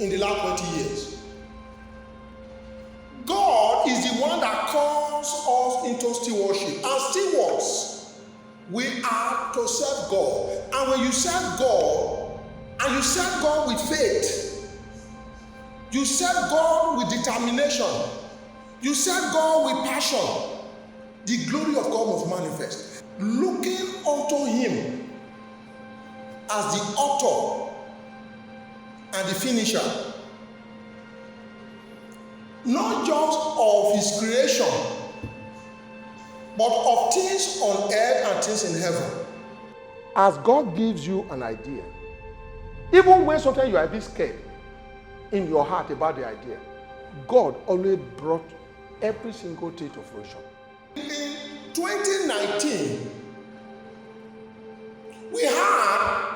in the last 20 years. God is the one that calls us into stewardship. And stewards, we are to serve God. And when you serve God, and you serve God with faith, you serve God with determination, you serve God with passion, the glory of God must manifest. Looking unto Him as the author and the finisher, not just of His creation, but of things on earth and things in heaven. As God gives you an idea, even when sometimes you are a bit scared in your heart about the idea, God always brought every single thing to fruition. In 2019, we had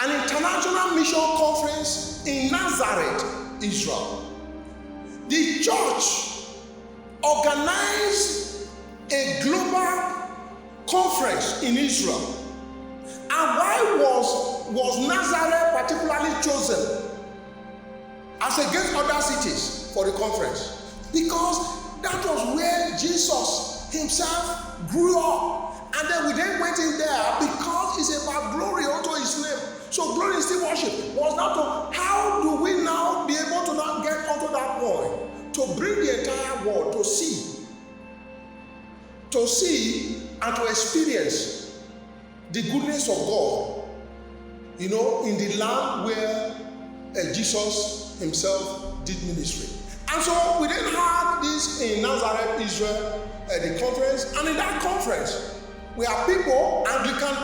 an international mission conference in Nazareth, Israel. The church organized a global conference in Israel. And why was Nazareth particularly chosen as against other cities for the conference? Because that was where Jesus Himself grew up. And then we then went in there because it's about glory unto His name. So glory is still worship. Was not to how do we now be able to now get onto that point, to bring the entire world to see and to experience the goodness of God, in the land where Jesus Himself did ministry. And so we then had this in Nazareth, Israel, the conference, and in that conference, we have people, Anglican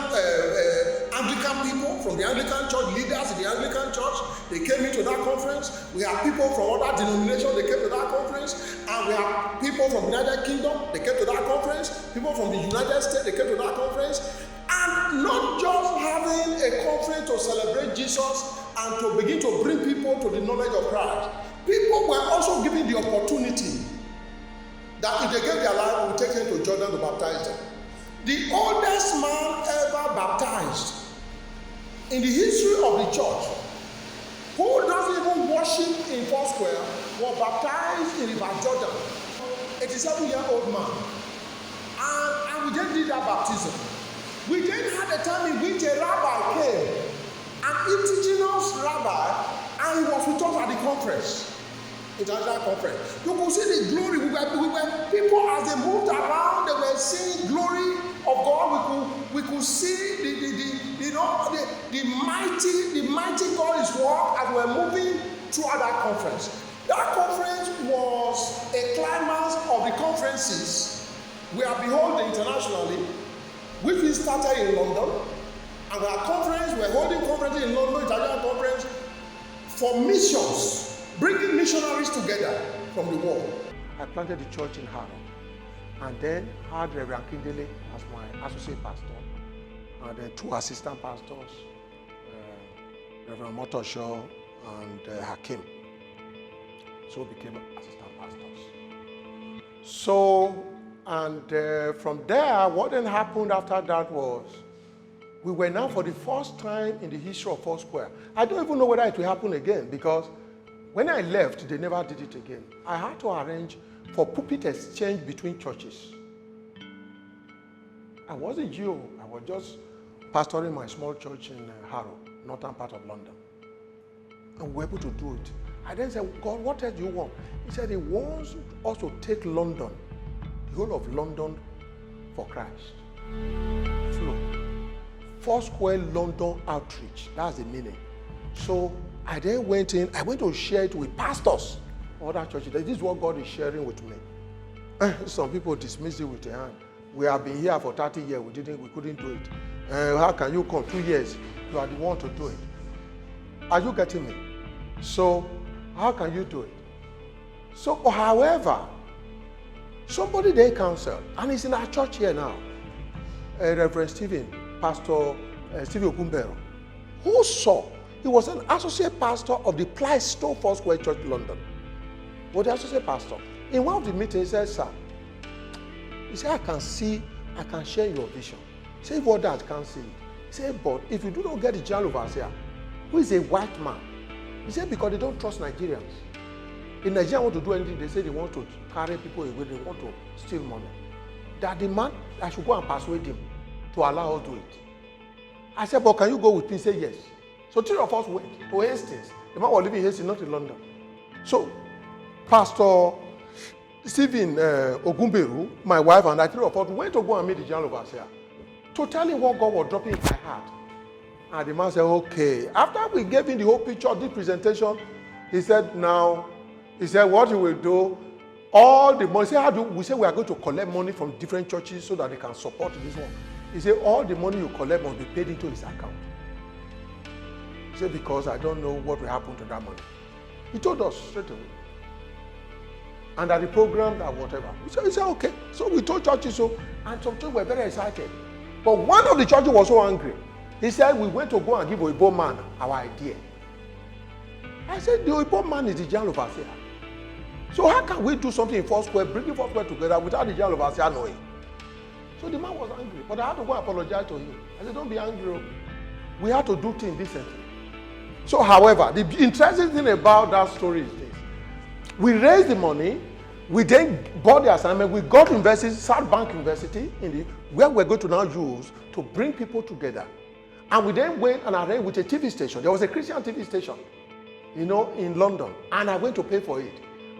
people from the Anglican church, leaders in the Anglican church, they came into that conference. We have people from other denominations, they came to that conference. And we have people from the United Kingdom, they came to that conference. People from the United States, they came to that conference. And not just having a conference to celebrate Jesus and to begin to bring people to the knowledge of Christ. People were also given the opportunity that if they gave their life, we would take them to Jordan to baptize them. The oldest man ever baptized in the history of the church, who doesn't even worship in Foursquare, was baptized in River Jordan. 87-year-old man. And we then did that baptism. We then had a time in which a rabbi came, an indigenous rabbi, and he was with us at the conference. International conference. You could see the glory. We were people as they moved around, they were seeing glory of God. We could see the mighty God's work as we were moving throughout that conference. That conference was a climax of the conferences we are beholding internationally, which we started in London, and we are holding conferences in London, Italian conference for missions. Bringing missionaries together from the world. I planted the church in Harrow, and then had Reverend Kindele as my associate pastor, and then two assistant pastors, Reverend Motoshaw and Hakim. So became assistant pastors. So, and from there, what then happened after that was, we were now for the first time in the history of Foursquare. I don't even know whether it will happen again, because when I left, they never did it again. I had to arrange for pulpit exchange between churches. I wasn't Jew. I was just pastoring my small church in Harrow, northern part of London. And we were able to do it. I then said, God, what else do you want? He said he wants us to take London, the whole of London, for Christ. Flow. Foursquare London outreach. That's the meaning. So I then went to share it with pastors, other churches. This is what God is sharing with me. Some people dismiss it with a hand. We have been here for 30 years, we couldn't do it. How can you come 2 years? You are the one to do it. Are you getting me? So, how can you do it? So, however, somebody they counseled, and he's in our church here now, Reverend Stephen, Pastor Stephen Okumbero, who saw. He was an associate pastor of the Plaistow Foursquare Church, London. Was the associate pastor. In one of the meetings, he said, sir, he said, I can share your vision. He said, if others can't see it. He said, but if you do not get the general overseer, who is a white man, He said, because they don't trust Nigerians. In Nigeria want to do anything, they say they want to carry people away, they want to steal money. That the man, I should go and persuade him to allow us to do it. I said, but can you go with me? He said, yes. So 3 of us went to Hastings. The man was living in Hastings, not in London. So Pastor Stephen Ogumberu, my wife, and I, 3 of us went to go and meet the general overseer to tell him what God was dropping in my heart. And the man said, okay. After we gave him the whole picture of this presentation, he said, what you will do, all the money, we say we are going to collect money from different churches so that they can support this one. He said, all the money you collect must be paid into his account. He said, because I don't know what will happen to that money. He told us straight away. And at the program, that whatever. He said, okay. So we told churches so, and some churches were very excited. But one of the churches was so angry. He said, we went to go and give Oyibo man our idea. I said, the Oyibo man is the general overseer. So how can we do something in Foursquare, bringing Foursquare together without the general overseer knowing? So the man was angry, but I had to go apologize to him. I said, don't be angry. We have to do things decently. So, however, the interesting thing about that story is this. We raised the money, we then bought the assignment, we got university, South Bank University, where we're going to now use to bring people together. And we then went and arranged with a TV station. There was a Christian TV station, in London, and I went to pay for it.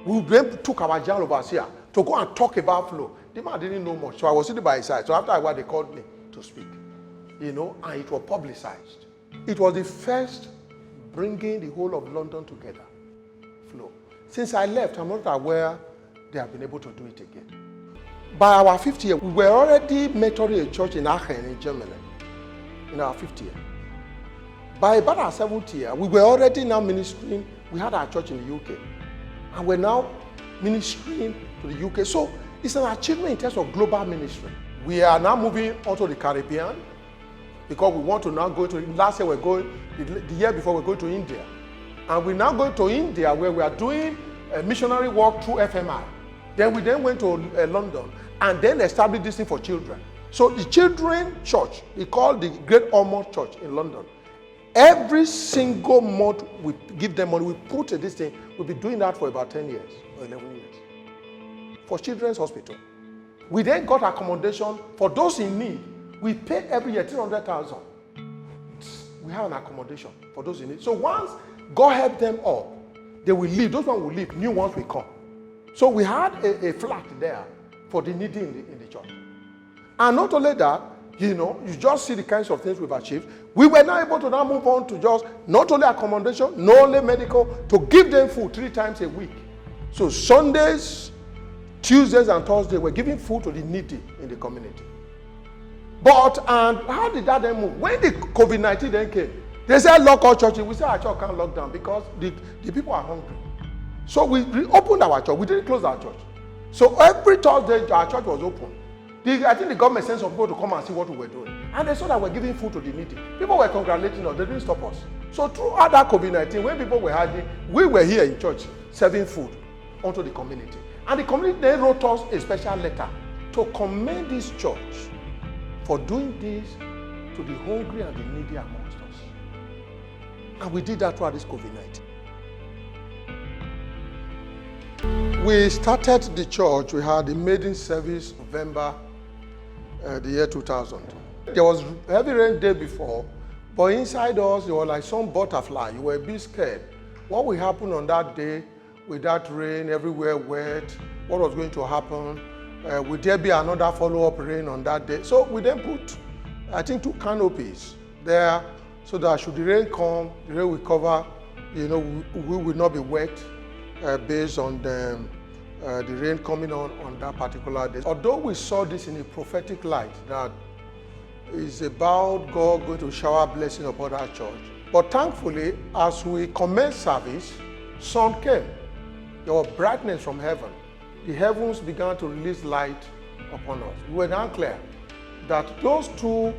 We then took our general overseer to go and talk about flow. The man didn't know much, so I was sitting by his side. So after a while, they called me to speak, and it was publicized. It was the first bringing the whole of London together, flow. Since I left, I'm not aware they have been able to do it again. By our 5th year, we were already mentoring a church in Aachen in Germany, in our 5th year. By about our 7th year, we were already now ministering. We had our church in the UK, and we're now ministering to the UK. So it's an achievement in terms of global ministry. We are now moving on to the Caribbean because we want to now go to, last year the year before we're going to India. And we're now going to India where we are doing a missionary work through FMI. Then we went to London and then established this thing for children. So the children church, we call the Great Ormond Church in London. Every single month we give them money, we put this thing, we'll be doing that for about 10 years or 11 years. For Children's Hospital. We then got accommodation for those in need. We pay every year 300,000. We have an accommodation for those in need. So once God help them all, they will leave. Those ones will leave. New ones will come. So we had a flat there for the needy in the church. And not only that, you just see the kinds of things we've achieved. We were now able to now move on to just not only accommodation, not only medical, to give them food 3 times a week. So Sundays, Tuesdays and Thursdays, we're giving food to the needy in the community. But, and how did that then move? When the COVID-19 then came, they said lock all churches. We said our church can't lock down because the people are hungry. So we reopened our church. We didn't close our church. So every Thursday, our church was open. I think the government sent some people to come and see what we were doing. And they saw that we're giving food to the needy. People were congratulating us. They didn't stop us. So throughout that COVID-19, when people were hiding, we were here in church serving food onto the community. And the community then wrote us a special letter to commend this church for doing this to the hungry and the needy amongst us. And we did that throughout this COVID-19. We started the church, we had a maiden service November the year 2000. There was heavy rain day before, but inside us there was like some butterfly. You were a bit scared. What will happen on that day with that rain, everywhere wet? What was going to happen? Would there be another follow-up rain on that day? So we then put, I think, 2 canopies there so that should the rain come, the rain will cover, we will not be wet based on the rain coming on that particular day. Although we saw this in a prophetic light, that is about God going to shower blessing upon our church. But thankfully, as we commenced service, sun came. There was brightness from heaven. The heavens began to release light upon us. We were now clear that those 2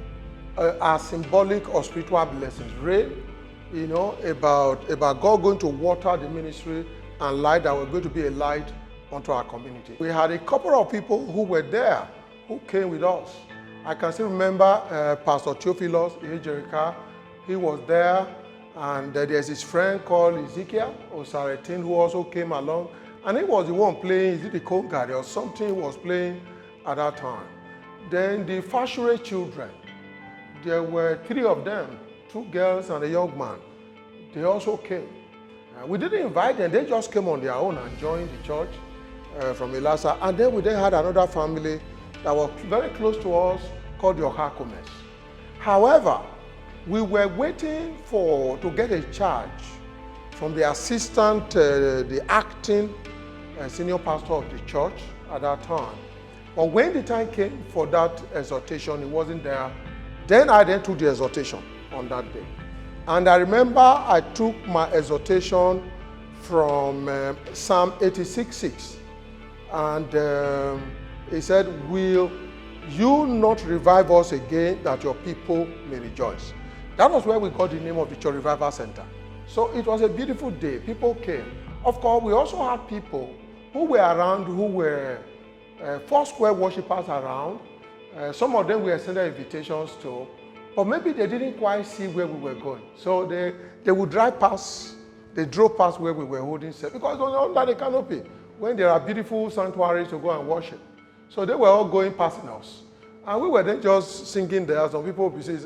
are symbolic of spiritual blessings. Rain, about God going to water the ministry, and light that were going to be a light unto our community. We had a couple of people who were there, who came with us. I can still remember Pastor Theophilus Ejerica. He was there, And there's his friend called Ezekiel Osaretin who also came along. And he was the one playing, is it the Conga or something he was playing at that time. Then the Foursquare children, there were 3 of them, 2 girls and a young man. They also came. We didn't invite them, they just came on their own and joined the church from Elasa. And then we had another family that was very close to us called the Okakomes. However, we were waiting to get a charge from the assistant, the acting senior pastor of the church at that time. But when the time came for that exhortation, he wasn't there. Then I took the exhortation on that day. And I remember I took my exhortation from Psalm 86:6. And he said, "Will you not revive us again that your people may rejoice?" That was where we got the name of the Church Revival Center. So it was a beautiful day. People came. Of course, we also had people who were around, who were Foursquare worshippers around. Some of them we extended invitations to, but maybe they didn't quite see where we were going. So they would drive past, they drove past where we were holding service, because under the canopy, when there are beautiful sanctuaries to go and worship. So they were all going past us. And we were then just singing there. Some people would say,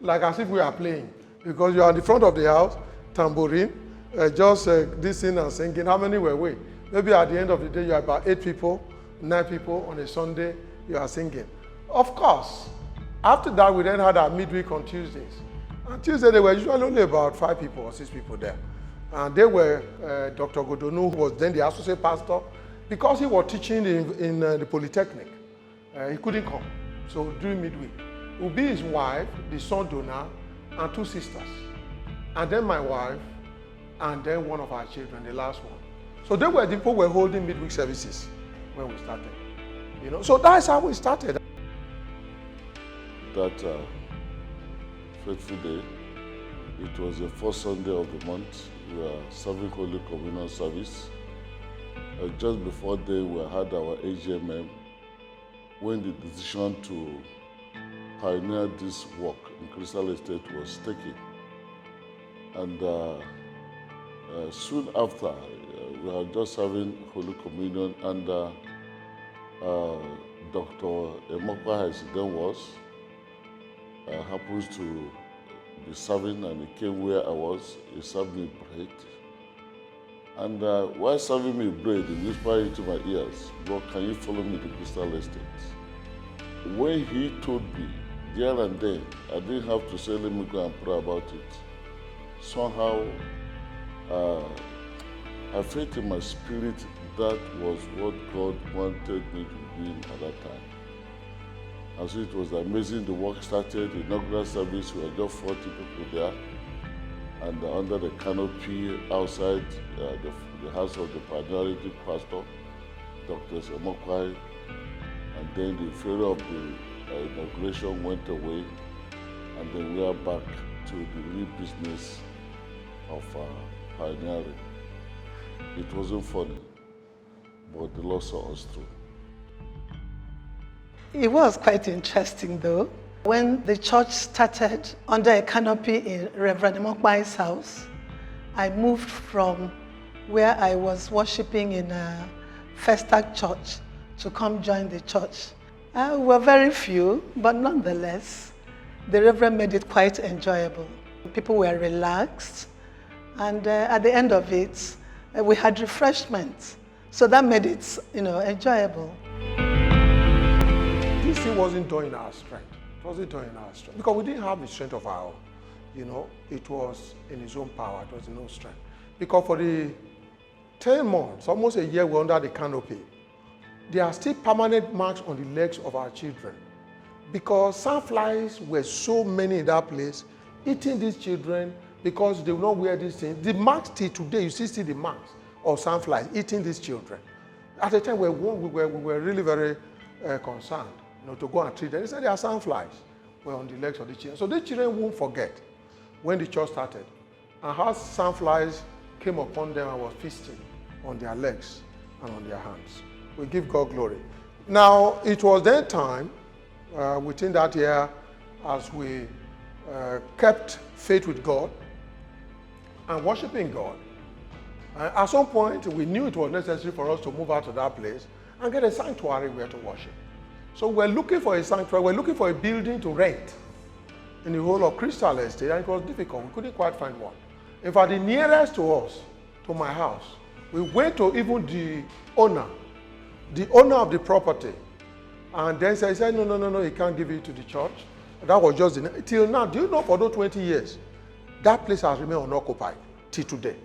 like as if we are playing, because you are in the front of the house, tambourine, just listening and singing. How many were we? Maybe at the end of the day, you are about 8 people, 9 people on a Sunday, you are singing. Of course, after that, we then had our midweek on Tuesdays. On Tuesday, there were usually only about 5 people or 6 people there. And they were Dr. Godonu, who was then the associate pastor, because he was teaching in the Polytechnic. He couldn't come. So during midweek, it would be his wife, the son Donna, and 2 sisters. And then my wife, and then one of our children, the last one. So they were the people who were holding midweek services when we started. You know, so that's how we started. That faithful day, it was the first Sunday of the month. We were serving Holy Communion service. Just before we had our AGMM, when the decision to pioneer this work in Crystal Estate was taken. And soon after, we were just having Holy Communion, and Dr. Emokwa, as he then was, happens to be serving, and he came where I was. He served me bread. And while serving me bread, he whispered into my ears, "Bro, can you follow me to Crystal Estate?" When he told me, there and then, I didn't have to say, "Let me go and pray about it." Somehow, I felt in my spirit that was what God wanted me to do at that time. And so it was amazing. The work started, the inaugural service, we were just 40 people there. And under the canopy outside the house of the priority pastor, Dr. Semokwai, and then the failure of the inauguration went away, and then we are back to the real business of pioneering. It wasn't funny, but the Lord saw us through. It was quite interesting though. When the church started under a canopy in Reverend Mokbai's house, I moved from where I was worshiping in a Festac church to come join the church. We were very few, but nonetheless, the Reverend made it quite enjoyable. People were relaxed, and at the end of it, we had refreshments. So that made it, enjoyable. This thing wasn't done in our strength. It wasn't done in our strength. Because we didn't have the strength of our own. It was in his own power. It was in no strength. Because for the 10 months, almost a year, we're under the canopy. There are still permanent marks on the legs of our children. Because sandflies were so many in that place, eating these children because they will not wear these things. The marks till today, you see the marks of sandflies eating these children. At the time, we were really very concerned, to go and treat them. They said there are sandflies were on the legs of the children. So the children won't forget when the church started and how sandflies came upon them and was feasting on their legs and on their hands. We give God glory. Now, it was then time, within that year, as we kept faith with God, and worshiping God. At some point, we knew it was necessary for us to move out to that place and get a sanctuary where to worship. So we're looking for a sanctuary, we're looking for a building to rent in the whole of Crystal Estate, and it was difficult. We couldn't quite find one. In fact, the nearest to us, to my house, we went to even the owner of the property, and then he said, no, he can't give it to the church. That was just till now. Do you know, for those 20 years, that place has remained unoccupied till today.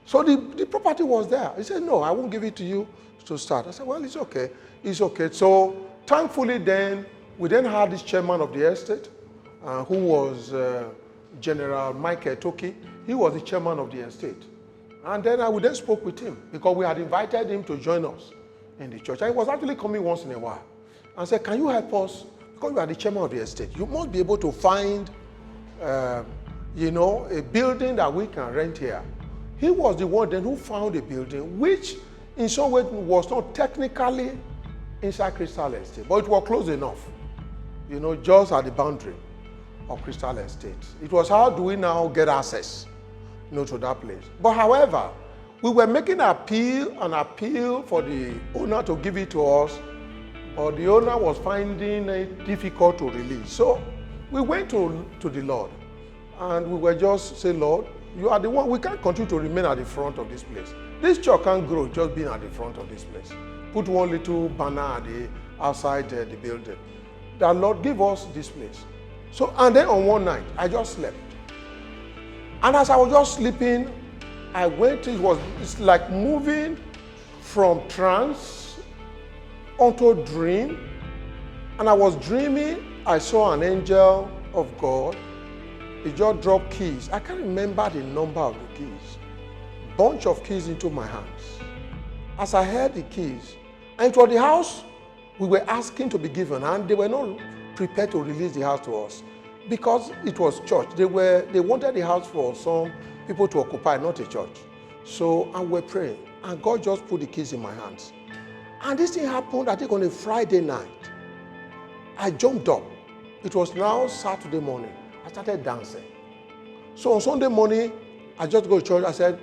So the property was there. He said, no, I won't give it to you to start. I said, well, it's okay. It's okay. So thankfully then, we then had this chairman of the estate, who was General Michael Toki. He was the chairman of the estate. And then we then spoke with him because we had invited him to join us in the church. And he was actually coming once in a while and said, can you help us? Because you are the chairman of the estate, you must be able to find a building that we can rent here. He was the one then who found a building which in some way was not technically inside Crystal Estate, but it was close enough, just at the boundary of Crystal Estate. It was how do we now get access to that place. But however, we were making an appeal for the owner to give it to us, but the owner was finding it difficult to release. So we went to the Lord, and we were just saying, Lord, you are the one. We can't continue to remain at the front of this place. This church can't grow just being at the front of this place. Put one little banner outside the building. The Lord, give us this place. So, and then on one night, I just slept. And as I was just sleeping, I went, it's like moving from trance onto a dream. And I was dreaming, I saw an angel of God. He just dropped keys. I can't remember the number of the keys. Bunch of keys into my hands. As I held the keys, and for the house, we were asking to be given, and they were not prepared to release the house to us because it was church. They wanted the house for some people to occupy, not a church. So, and we're praying, and God just put the keys in my hands. And this thing happened, I think, on a Friday night. I jumped up. It was now Saturday morning. I started dancing. So on Sunday morning, I just go to church. I said,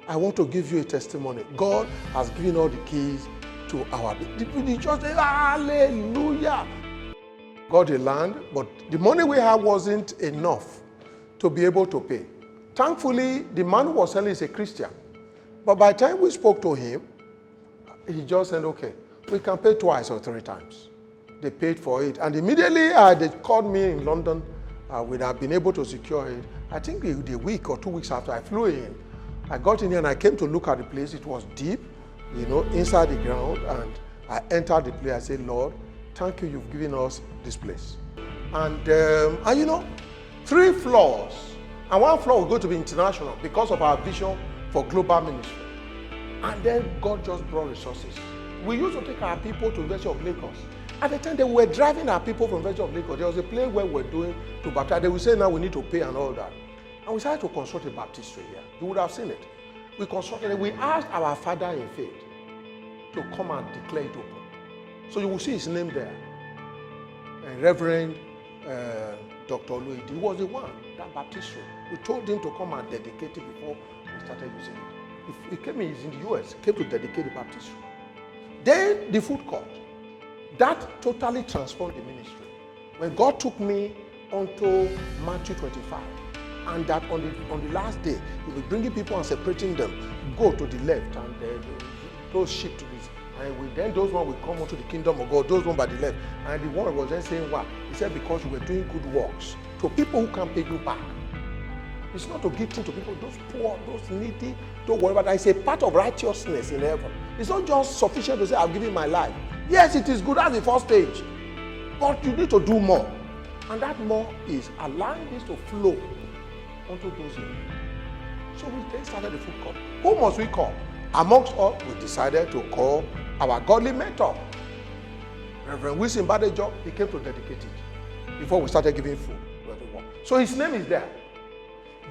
I want to give you a testimony. God has given all the keys to our the church. Hallelujah. Got the land, but the money we had wasn't enough to be able to pay. Thankfully, the man who was selling is a Christian. But by the time we spoke to him, he just said, okay, we can pay twice or three times. They paid for it. And immediately they called me in London. We'd have been able to secure it. I think the week or 2 weeks after I flew in, I got in here and I came to look at the place. It was deep, inside the ground. And I entered the place. I said, Lord, thank you, you've given us this place. And 3 floors. And 1 floor will go to be international because of our vision for global ministry. And then God just brought resources. We used to take our people to the University of Lagos. At the time, they were driving our people from the University of Lagos. There was a place where we were doing to baptize. They would say, now we need to pay and all that. And we started to construct a baptistry here. You would have seen it. We constructed it. We asked our father in faith to come and declare it open. So you will see his name there. And Reverend Dr. Louis, he was the one, that baptistry. We told him to come and dedicate it before we started using it. He came in the US, came to dedicate the baptistry. Then the food court. That totally transformed the ministry. When God took me onto Matthew 25, and that on the last day, he was bringing people and separating them, go to the left, and those sheep to this. And then those ones will come onto the kingdom of God, those ones by the left. And the one was then saying, what? He said, because you were doing good works to people who can't pay you back. It's not to give things to people, those poor, those needy, don't worry about that. It's a part of righteousness in heaven. It's not just sufficient to say, I've given my life. Yes, it is good, that's the first stage. But you need to do more. And that more is allowing this to flow onto those in need. So we then started the food court. Who must we call? Amongst all, we decided to call our godly mentor. Reverend Wilson Badejo, he came to dedicate it before we started giving food. So his name is there.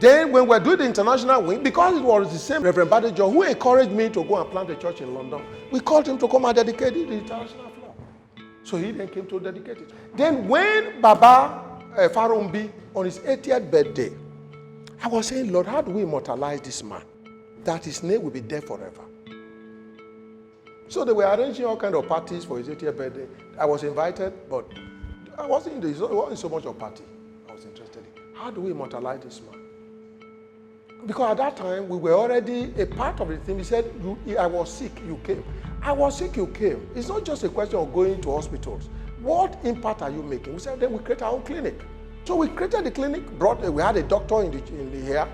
Then when we're doing the international wing, because it was the same Reverend Badejo who encouraged me to go and plant a church in London, we called him to come and dedicate the international floor. So he then came to dedicate it. Then when Baba Farumbi, on his 80th birthday, I was saying, Lord, how do we immortalize this man? That his name will be there forever. So they were arranging all kinds of parties for his 80th birthday. I was invited, but it wasn't so much a party I was interested in. How do we immortalize this man? Because at that time, we were already a part of the thing. He said, I was sick, you came. I was sick, you came. It's not just a question of going to hospitals. What impact are you making? We said, then we create our own clinic. So we created the clinic, we had a doctor in the here,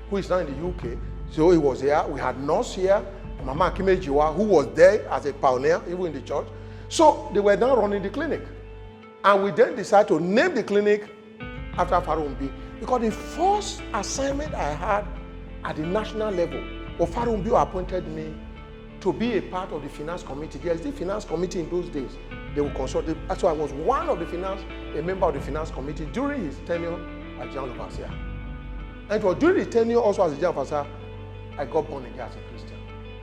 who is now in the UK. So he was here. We had nurse here, Mama Akimejiwa, who was there as a pioneer, even in the church. So they were now running the clinic. And we then decided to name the clinic after Farumbi, because the first assignment I had at the national level, Farumbi appointed me to be a part of the finance committee. There is the finance committee in those days. They will consult. So I was a member of the finance committee during his tenure as general overseer. And it was during his tenure also as a general overseer, I got born again as a Christian.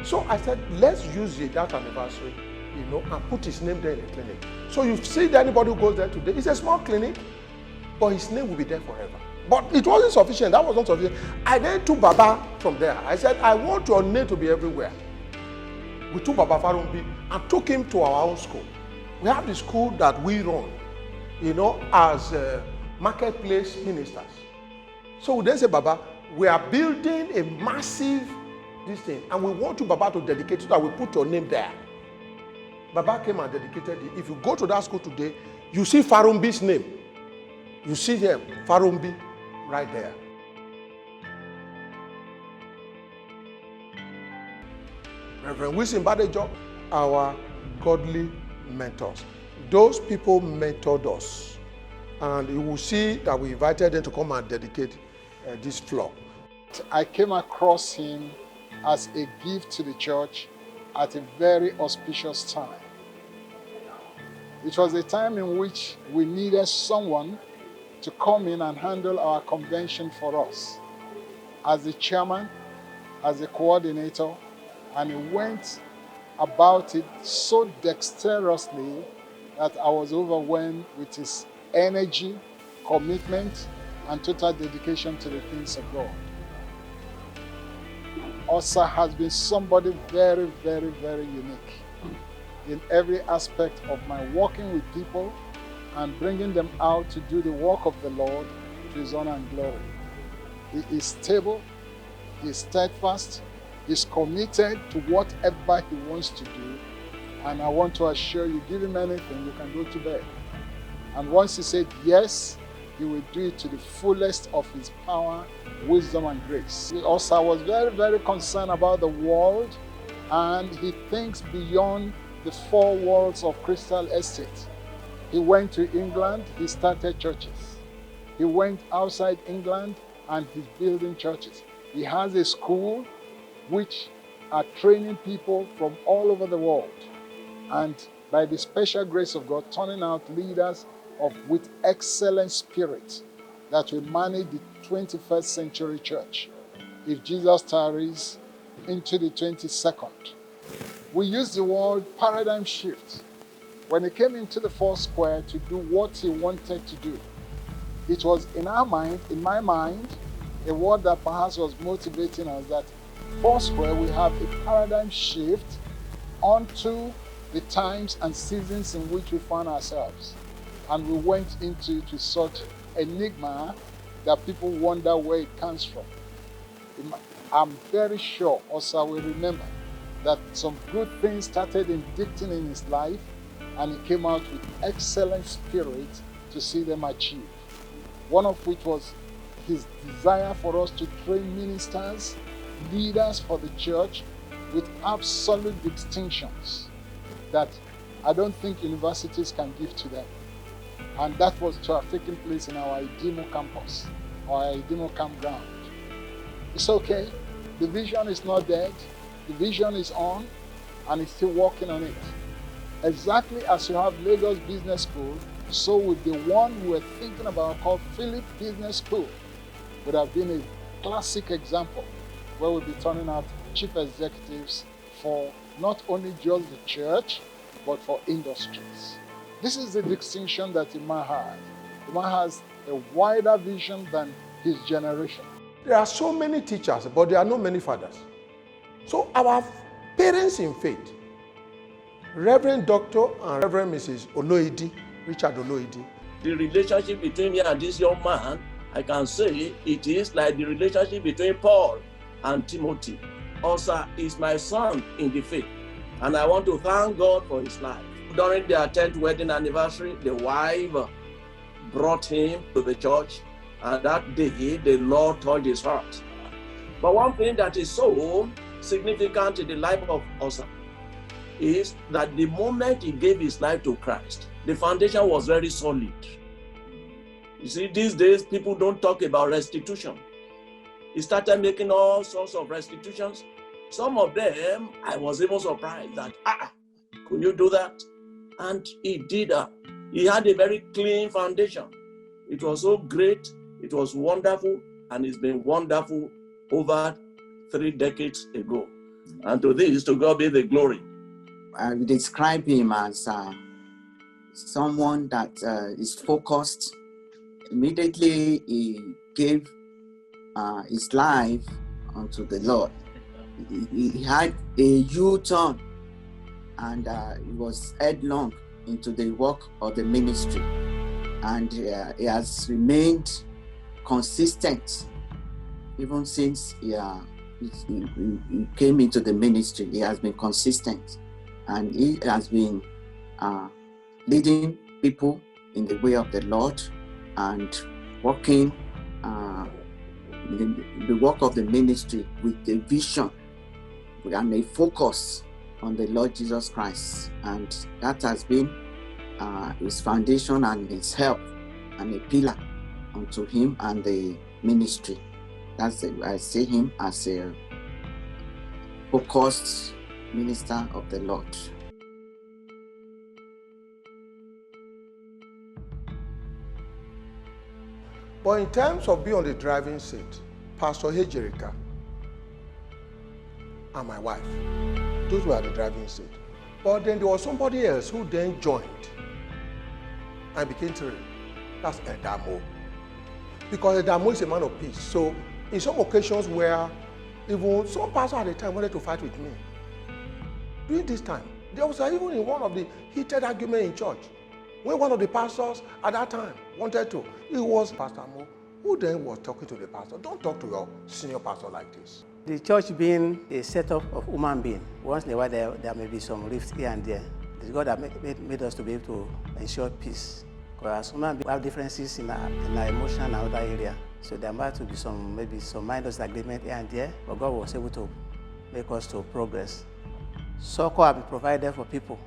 So I said, let's use that anniversary, and put his name there in the clinic. So you see that anybody who goes there today, it's a small clinic, but his name will be there forever. But it wasn't sufficient. That was not sufficient. I then took Baba from there. I said, I want your name to be everywhere. We took Baba Farumbi and took him to our own school. We have the school that we run, as marketplace ministers. So we then say, Baba, we are building a massive thing, and we want you, Baba, to dedicate it, so that we put your name there. Baba came and dedicated it. If you go to that school today, you see Farumbi's name. You see him, Farumbi, right there. Reverend Wilson Badejo, our godly mentors. Those people mentored us. And you will see that we invited them to come and dedicate this floor. I came across him as a gift to the church at a very auspicious time. It was a time in which we needed someone to come in and handle our convention for us. As the chairman, as the coordinator, and he went about it so dexterously that I was overwhelmed with his energy, commitment, and total dedication to the things of God. Osa has been somebody very, very, very unique in every aspect of my working with people and bringing them out to do the work of the Lord to his honor and glory. He is stable, he is steadfast, he's committed to whatever he wants to do. And I want to assure you, give him anything, you can go to bed. And once he said yes, he will do it to the fullest of his power, wisdom, and grace. He also was very, very concerned about the world, and he thinks beyond the four walls of Crystal Estate. He went to England, he started churches. He went outside England and he's building churches. He has a school which are training people from all over the world. And by the special grace of God, turning out leaders with excellent spirit that will manage the 21st century church, if Jesus tarries, into the 22nd. We use the word paradigm shift. When he came into the Foursquare to do what he wanted to do, it was in my mind, a word that perhaps was motivating us, that Foursquare will have a paradigm shift onto the times and seasons in which we find ourselves. And we went into such enigma that people wonder where it comes from. I'm very sure Osa will remember that some good things started indicting in his life, and he came out with excellent spirit to see them achieved. One of which was his desire for us to train ministers, leaders for the church with absolute distinctions that I don't think universities can give to them. And that was to have taken place in our Idimo campus, or our Idimo campground. It's okay. The vision is not dead. The vision is on, and he's still working on it. Exactly as you have Lagos Business School, so would the one we were thinking about called Philip Business School would have been a classic example where we'll be turning out chief executives for not only just the church, but for industries. This is the distinction that Ima has. Ima has a wider vision than his generation. There are so many teachers, but there are not many fathers. So our parents in faith, Reverend Dr. and Reverend Mrs. Oloidi, Richard Oloidi. The relationship between me and this young man, I can say it is like the relationship between Paul and Timothy. Osa is my son in the faith, and I want to thank God for his life. During their 10th wedding anniversary, the wife brought him to the church, and that day the Lord touched his heart. But one thing that is so significant in the life of Osa is that the moment he gave his life to Christ, the foundation was very solid. You see, these days people don't talk about restitution. He started making all sorts of restitutions. Some of them, I was even surprised that, could you do that? And he did that. He had a very clean foundation. It was so great, it was wonderful, and it's been wonderful over 3 decades ago. And to this, to God be the glory. I would describe him as someone that is focused. Immediately he gave his life unto the Lord. He had a U-turn, and he was headlong into the work of the ministry. And he has remained consistent even since he came into the ministry. He has been consistent, and he has been leading people in the way of the Lord and working the work of the ministry with a vision and a focus on the Lord Jesus Christ. And that has been his foundation and his help and a pillar unto him and the ministry. I see him as a focused minister of the Lord. But in terms of being on the driving seat, Pastor Hejerica and my wife, those were the driving seat. But then there was somebody else who then joined and became three. That's Edamo. Because Edamo is a man of peace. So in some occasions where even some pastor at the time wanted to fight with me, during this time, there was even in one of the heated arguments in church, when one of the pastors at that time wanted to, it was Pastor Mo, who then was talking to the pastor. Don't talk to your senior pastor like this. The church being a setup of human being, once in a while there may be some rifts here and there. It's God that made us to be able to ensure peace. Because human beings have differences in our emotion and other area. So there might be maybe some minor disagreement here and there, but God was able to make us to progress. Succor have been provided for people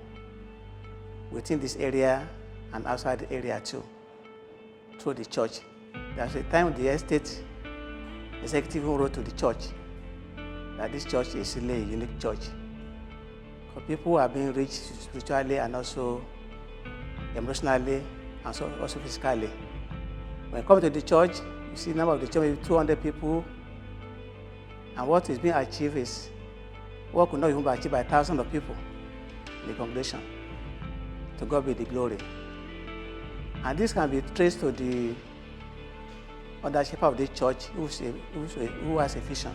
within this area and outside the area too, through the church. There's a time the estate executive wrote to the church that this church is really a unique church. Because people are being reached spiritually and also emotionally and so also physically. When you come to the church, you see the number of the church, maybe 200 people, and what is being achieved is what could not even be achieved by thousands of people in the congregation. To God be the glory. And this can be traced to the ownership of the church who has a vision.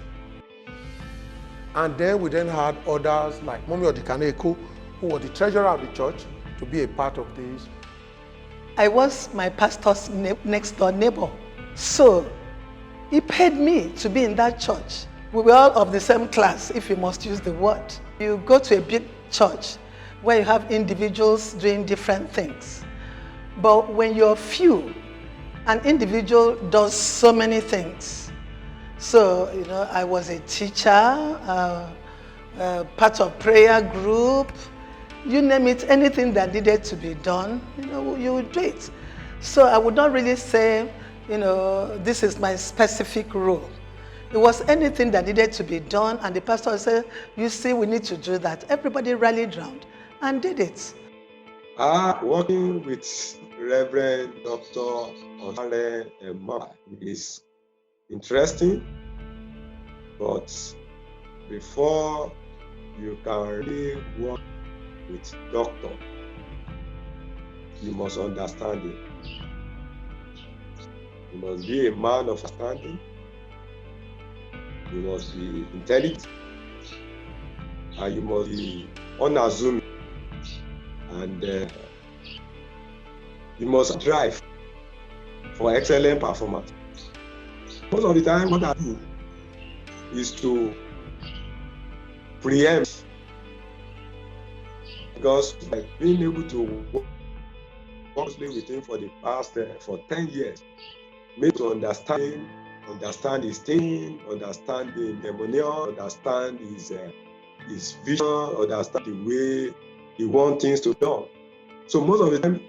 And then we then had others like Mommy Odikaneko, who was the treasurer of the church, to be a part of this. I was my pastor's next door neighbor. So he paid me to be in that church. We were all of the same class, if you must use the word. You go to a big church where you have individuals doing different things. But when you're few, an individual does so many things. So, I was a teacher, part of prayer group, you name it, anything that needed to be done, you would do it. So I would not really say, this is my specific role. It was anything that needed to be done, and the pastor said, you see, we need to do that. Everybody rallied around and did it. Working with Reverend Dr. Onale Emma is interesting, but before you can really work with doctor, you must understand it. You must be a man of understanding. you must be intelligent, and you must be unassuming, and you must drive for excellent performance. Most of the time, what I do is to preempt, because by being able to work closely with him for the past for 10 years, me to understand his thinking, understand the demonion, understand his vision, understand the way he wants things to be done. So most of the time,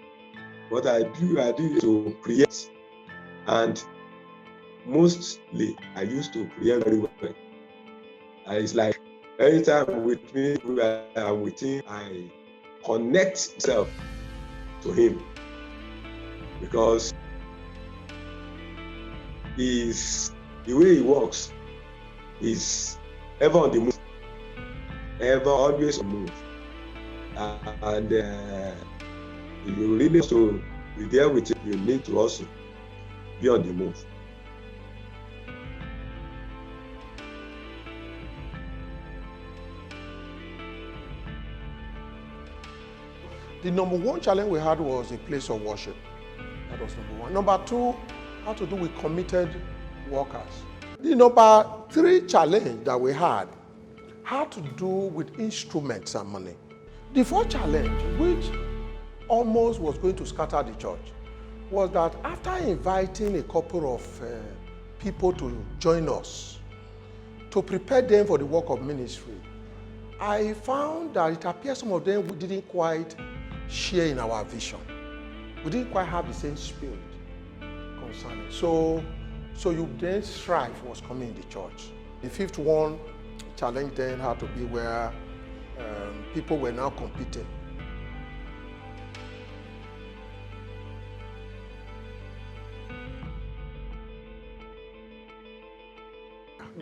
what I do is to preempt, and mostly I used to preempt very well. And it's like anytime with me, I'm with him, I connect myself to him, because the way he works is ever on the move, ever always on the move, and you really have to be there with him. You need to also be on the move. The number one challenge we had was a place of worship. That was number one. Number two had to do with committed workers. The number three challenge that we had to do with instruments and money. The fourth challenge, which almost was going to scatter the church, was that after inviting a couple of people to join us, to prepare them for the work of ministry, I found that it appears some of them didn't quite share in our vision. We didn't quite have the same spirit concerning. So you then strife was coming in the church. The fifth one challenge then had to be where people were now competing.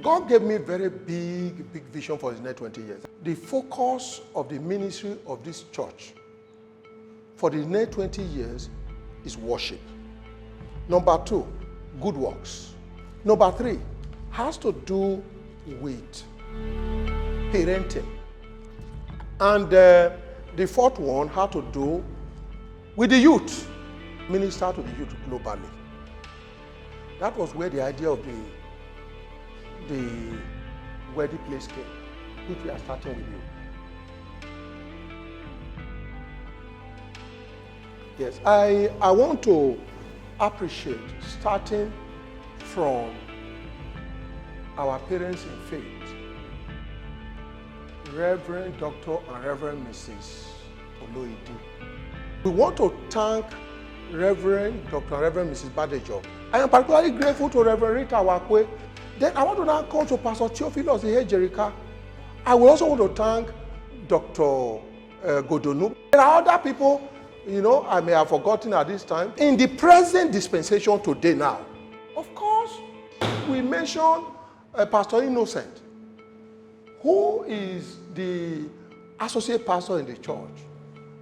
God gave me a very big vision for his next 20 years. The focus of the ministry of this church for the next 20 years is worship. Number two, good works. Number three has to do with parenting. And the fourth one had to do with the youth. Minister to the youth globally. That was where the idea of the wedding place came, which we are starting with you. Yes, I want to appreciate, starting from our parents in faith, Reverend Dr. and Reverend Mrs. Oloidi. We want to thank Reverend Dr. and Reverend Mrs. Badejo. I am particularly grateful to Reverend Rita Wakwe. Then I want to now come to Pastor Theophilus Jerica. I will also want to thank Dr. Godonu. There are other people, I may have forgotten at this time. In the present dispensation today now, of course, we mentioned Pastor Innocent, who is the associate pastor in the church.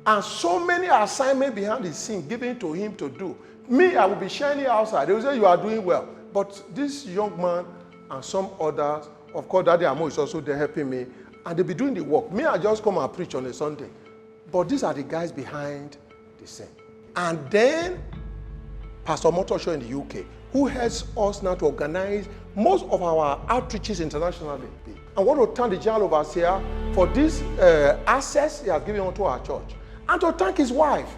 And so many assignments behind the scene given to him to do. Me, I will be shining outside. They will say, you are doing well. But this young man and some others, of course, Daddy Amo is also there helping me, and they'll be doing the work. Me, I just come and preach on a Sunday. But these are the guys behind the scene. And then Pastor Motosho in the UK, who helps us now to organize most of our outreaches internationally. I want to thank the General Overseer for this access he has given unto our church, and to thank his wife.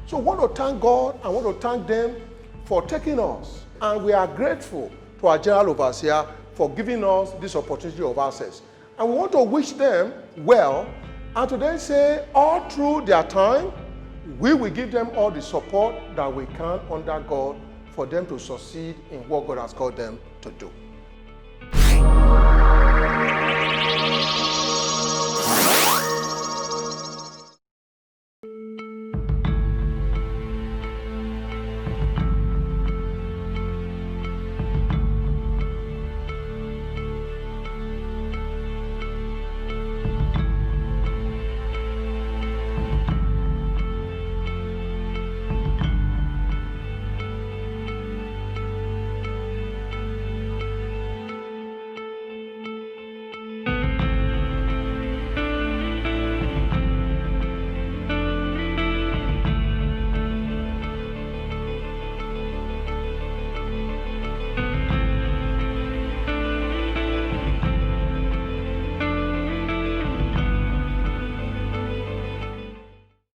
So I want to thank God, I want to thank them for taking us. And we are grateful to our General Overseer for giving us this opportunity of access. And we want to wish them well, and to then say, all through their time, we will give them all the support that we can under God for them to succeed in what God has called them to do.